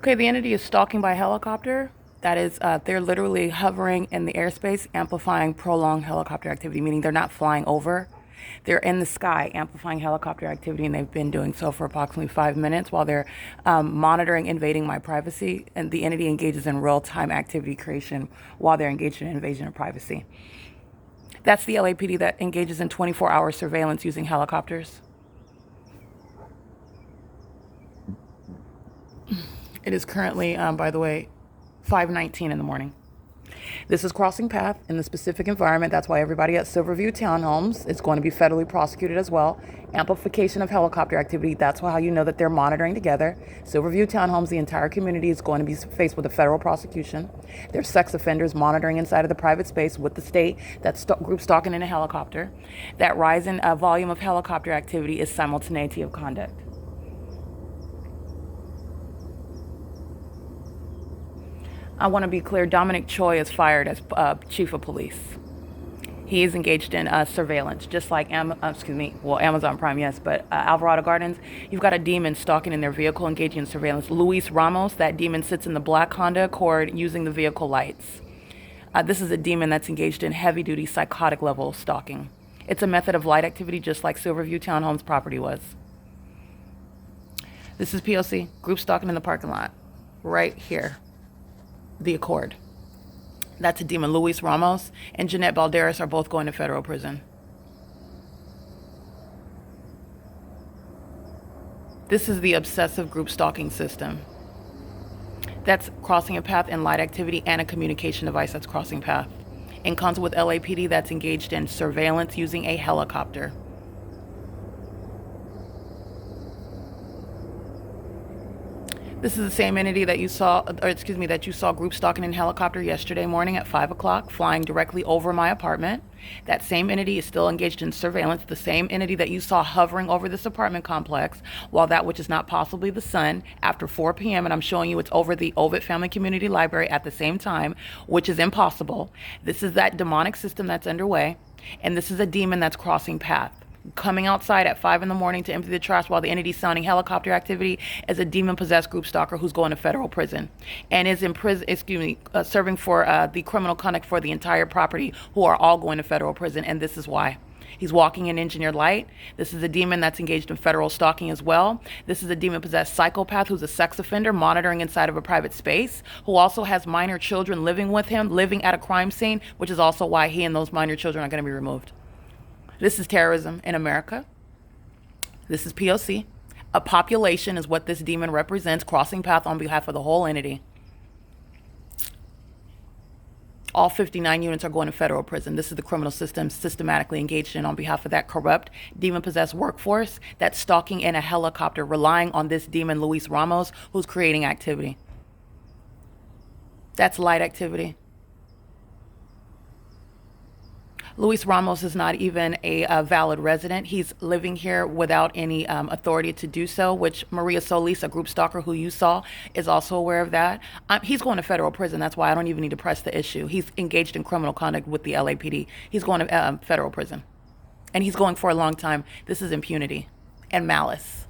Okay, the entity is stalking by helicopter. That is, they're literally hovering in the airspace, amplifying prolonged helicopter activity, meaning they're not flying over. They're in the sky, amplifying helicopter activity, and they've been doing so for approximately 5 minutes while they're monitoring invading my privacy. And the entity engages in real-time activity creation while they're engaged in invasion of privacy. That's the LAPD that engages in 24-hour surveillance using helicopters. It is currently, by the way, 5:19 in the morning. This is crossing path in the specific environment. That's why everybody at Silverview Townhomes is going to be federally prosecuted as well. Amplification of helicopter activity. That's how you know that they're monitoring together. Silverview Townhomes, the entire community is going to be faced with a federal prosecution. There's sex offenders monitoring inside of the private space with the state. That's group stalking in a helicopter. That rise in volume of helicopter activity is simultaneity of conduct. I want to be clear, Dominic Choi is fired as chief of police. He is engaged in surveillance, just like Amazon Prime, yes, but Alvarado Gardens, you've got a demon stalking in their vehicle, engaging in surveillance. Luis Ramos, that demon sits in the black Honda Accord using the vehicle lights. This is a demon that's engaged in heavy-duty psychotic level stalking. It's a method of light activity, just like Silverview Townhomes property was. This is P.O.C. Group stalking in the parking lot, right here. The Accord. That's a demon. Luis Ramos and Jeanette Balderas are both going to federal prison. This is the obsessive group stalking system. That's crossing a path in light activity and a communication device that's crossing path. In concert with LAPD, that's engaged in surveillance using a helicopter. This is the same entity that you saw, that you saw group stalking in helicopter yesterday morning at 5 o'clock, flying directly over my apartment. That same entity is still engaged in surveillance, the same entity that you saw hovering over this apartment complex, while that which is not possibly the sun, after 4 p.m., and I'm showing you it's over the Ovid Family Community Library at the same time, which is impossible. This is that demonic system that's underway, and this is a demon that's crossing path. Coming outside at 5 in the morning to empty the trash while the entity sounding helicopter activity is a demon-possessed group stalker who's going to federal prison and is in prison, serving for the criminal conduct for the entire property, who are all going to federal prison, and this is why. He's walking in engineered light. This is a demon that's engaged in federal stalking as well. This is a demon-possessed psychopath who's a sex offender monitoring inside of a private space, who also has minor children living with him, living at a crime scene, which is also why he and those minor children are going to be removed. This is terrorism in America. This is P.O.C. A population is what this demon represents, crossing path on behalf of the whole entity. All 59 units are going to federal prison. This is the criminal system systematically engaged in on behalf of that corrupt, demon-possessed workforce that's stalking in a helicopter, relying on this demon, Luis Ramos, who's creating activity. That's light activity. Luis Ramos is not even a valid resident. He's living here without any authority to do so, which Maria Solis, a group stalker who you saw, is also aware of that. He's going to federal prison. That's why I don't even need to press the issue. He's engaged in criminal conduct with the LAPD. He's going to federal prison. And he's going for a long time. This is impunity and malice.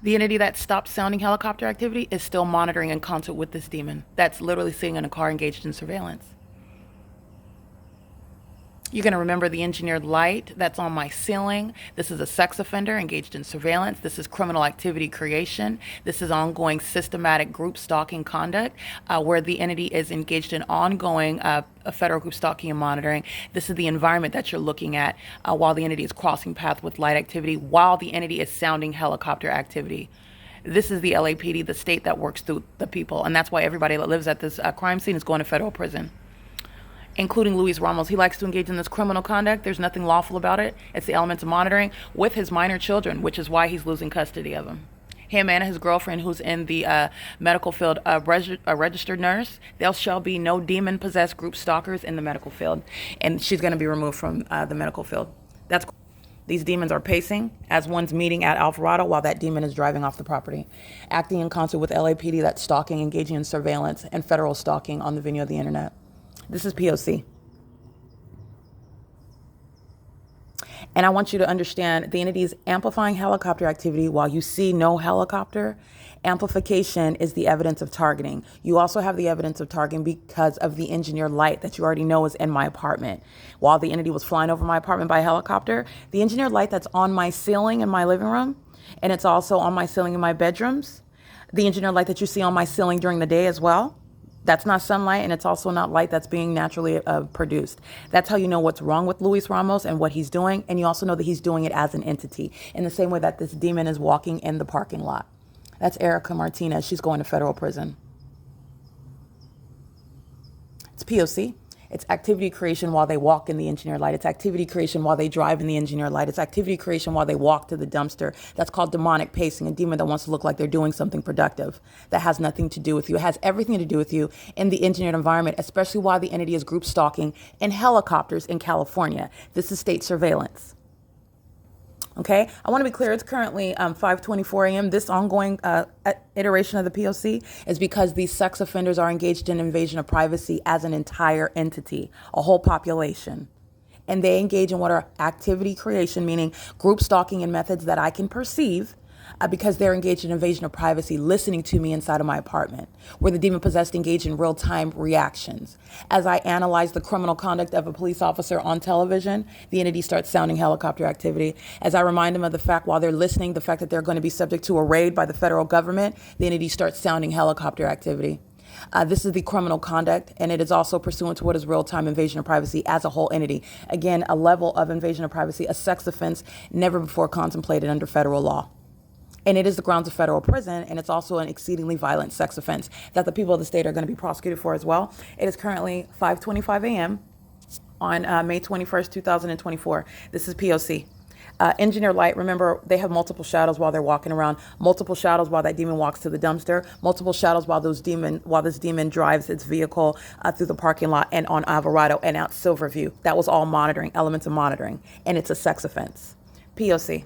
The entity that stopped sounding helicopter activity is still monitoring in concert with this demon that's literally sitting in a car engaged in surveillance. You're going to remember the engineered light that's on my ceiling. This is a sex offender engaged in surveillance. This is criminal activity creation. This is ongoing systematic group stalking conduct where the entity is engaged in ongoing federal group stalking and monitoring. This is the environment that you're looking at while the entity is crossing path with light activity, while the entity is sounding helicopter activity. This is the LAPD, the state that works through the people. And that's why everybody that lives at this crime scene is going to federal prison, including Luis Ramos. He likes to engage in this criminal conduct. There's nothing lawful about it. It's the elements of monitoring with his minor children, which is why he's losing custody of them. Him and his girlfriend, who's in the medical field, a registered nurse. There shall be no demon-possessed group stalkers in the medical field, and she's going to be removed from the medical field. These demons are pacing as one's meeting at Alvarado while that demon is driving off the property, acting in concert with LAPD that's stalking, engaging in surveillance, and federal stalking on the venue of the internet. This is P.O.C. And I want you to understand the entity is amplifying helicopter activity while you see no helicopter. Amplification is the evidence of targeting. You also have the evidence of targeting because of the engineered light that you already know is in my apartment. While the entity was flying over my apartment by helicopter, the engineered light that's on my ceiling in my living room, and it's also on my ceiling in my bedrooms, the engineered light that you see on my ceiling during the day as well, that's not sunlight, and it's also not light that's being naturally produced. That's how you know what's wrong with Luis Ramos and what he's doing, and you also know that he's doing it as an entity, in the same way that this demon is walking in the parking lot. That's Erica Martinez. She's going to federal prison. It's P.O.C. It's activity creation while they walk in the engineered light. It's activity creation while they drive in the engineered light. It's activity creation while they walk to the dumpster. That's called demonic pacing, a demon that wants to look like they're doing something productive. That has nothing to do with you. It has everything to do with you in the engineered environment, especially while the entity is group stalking in helicopters in California. This is state surveillance. Okay, I want to be clear. It's currently 5:24 a.m. This ongoing iteration of the P.O.C. is because these sex offenders are engaged in invasion of privacy as an entire entity, a whole population. And they engage in what are activity creation, meaning group stalking and methods that I can perceive because they're engaged in invasion of privacy, listening to me inside of my apartment, where the demon possessed engage in real-time reactions. As I analyze the criminal conduct of a police officer on television, the entity starts sounding helicopter activity. As I remind them of the fact while they're listening, the fact that they're going to be subject to a raid by the federal government, the entity starts sounding helicopter activity. This is the criminal conduct, and it is also pursuant to what is real-time invasion of privacy as a whole entity. Again, a level of invasion of privacy, a sex offense never before contemplated under federal law. And it is the grounds of federal prison, and it's also an exceedingly violent sex offense that the people of the state are going to be prosecuted for as well. It is currently 5:25 a.m. on May 21st, 2024. This is P.O.C. Engineer light, remember, they have multiple shadows while they're walking around, multiple shadows while that demon walks to the dumpster, multiple shadows while this demon drives its vehicle through the parking lot and on Alvarado and out Silverview. That was all monitoring, elements of monitoring, and it's a sex offense. P.O.C.